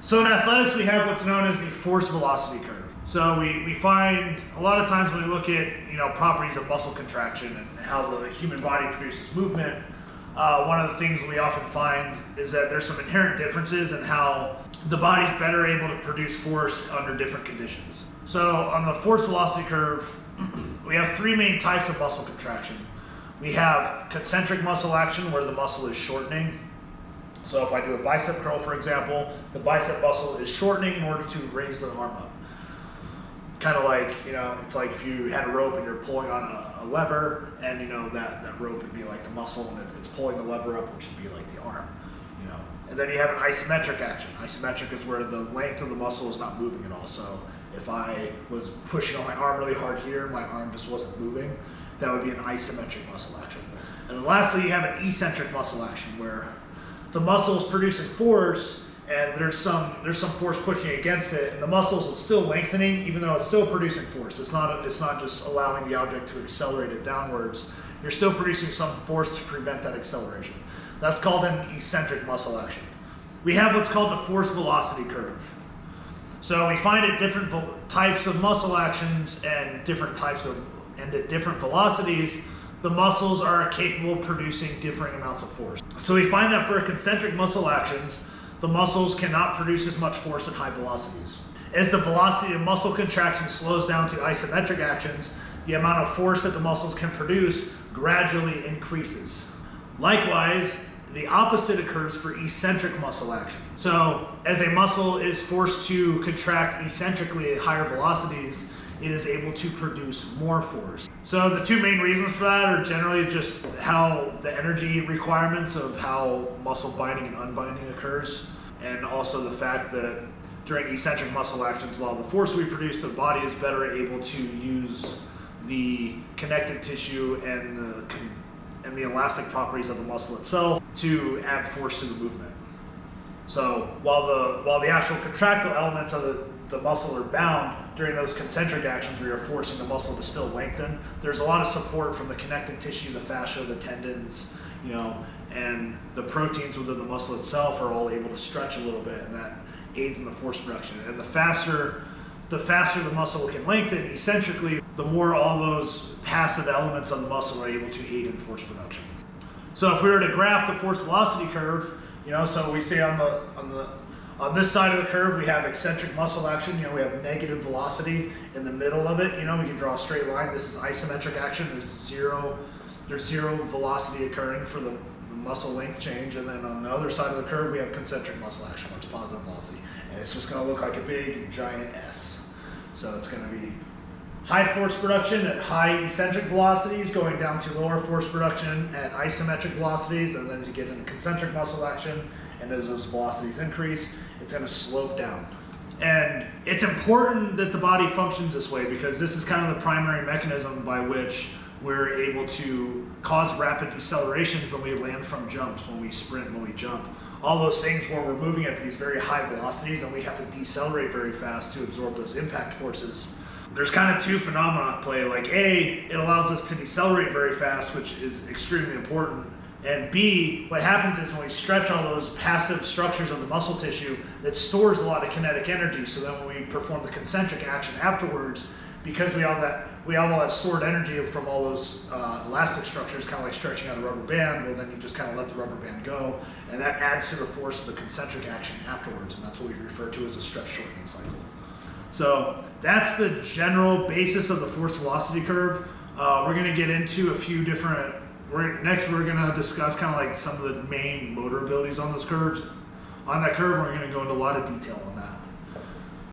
So in athletics, we have what's known as the force velocity curve. So we find a lot of times when we look at properties of muscle contraction and how the human body produces movement, one of the things that we often find is that there's some inherent differences in how the body's better able to produce force under different conditions. So on the force velocity curve, we have three main types of muscle contraction. We have concentric muscle action, where the muscle is shortening. So if I do a bicep curl, for example, the bicep muscle is shortening in order to raise the arm up. Kind of like, it's like if you had a rope and you're pulling on a lever, and that rope would be like the muscle, and it's pulling the lever up, which would be like the arm. And then you have an isometric action. Isometric is where the length of the muscle is not moving at all. So if I was pushing on my arm really hard here, my arm just wasn't moving, that would be an isometric muscle action. And then lastly, you have an eccentric muscle action, where the muscle is producing force, and there's some force pushing against it, and the muscles is still lengthening, even though it's still producing force. It's not just allowing the object to accelerate it downwards. You're still producing some force to prevent that acceleration. That's called an eccentric muscle action. We have what's called the force velocity curve. So we find at different types of muscle actions and at different velocities, the muscles are capable of producing differing amounts of force. So we find that for concentric muscle actions, the muscles cannot produce as much force at high velocities. As the velocity of muscle contraction slows down to isometric actions, the amount of force that the muscles can produce gradually increases. Likewise, the opposite occurs for eccentric muscle action. So as a muscle is forced to contract eccentrically at higher velocities, it is able to produce more force. So the two main reasons for that are generally just how the energy requirements of how muscle binding and unbinding occurs, and also the fact that during eccentric muscle actions, a lot of the force we produce, the body is better able to use the connective tissue and the elastic properties of the muscle itself to add force to the movement. So while the actual contractile elements of the muscle are bound, during those concentric actions where you're forcing the muscle to still lengthen, there's a lot of support from the connective tissue, the fascia, the tendons, and the proteins within the muscle itself are all able to stretch a little bit, and that aids in the force production. And the faster the muscle can lengthen eccentrically, the more all those passive elements of the muscle are able to aid in force production. So if we were to graph the force velocity curve, so we say on this side of the curve, we have eccentric muscle action. We have negative velocity in the middle of it. We can draw a straight line. This is isometric action. There's zero velocity occurring for the muscle length change. And then on the other side of the curve, we have concentric muscle action, which is positive velocity. And it's just going to look like a big, giant S. So it's going to be high force production at high eccentric velocities, going down to lower force production at isometric velocities. And then as you get into concentric muscle action, and as those velocities increase, it's going to slope down. And it's important that the body functions this way, because this is kind of the primary mechanism by which we're able to cause rapid decelerations when we land from jumps, when we sprint, when we jump. All those things where we're moving at these very high velocities and we have to decelerate very fast to absorb those impact forces. There's kind of two phenomena at play. Like A, it allows us to decelerate very fast, which is extremely important. And B, what happens is when we stretch all those passive structures of the muscle tissue, that stores a lot of kinetic energy. So then when we perform the concentric action afterwards, because we have all that stored energy from all those elastic structures, kind of like stretching out a rubber band, well then you just kind of let the rubber band go, and that adds to the force of the concentric action afterwards, and that's what we refer to as a stretch shortening cycle. So that's the general basis of the force velocity curve. We're going to get into a few different. Next, we're going to discuss kind of like some of the main motor abilities on those curves. On that curve, we're going to go into a lot of detail on that.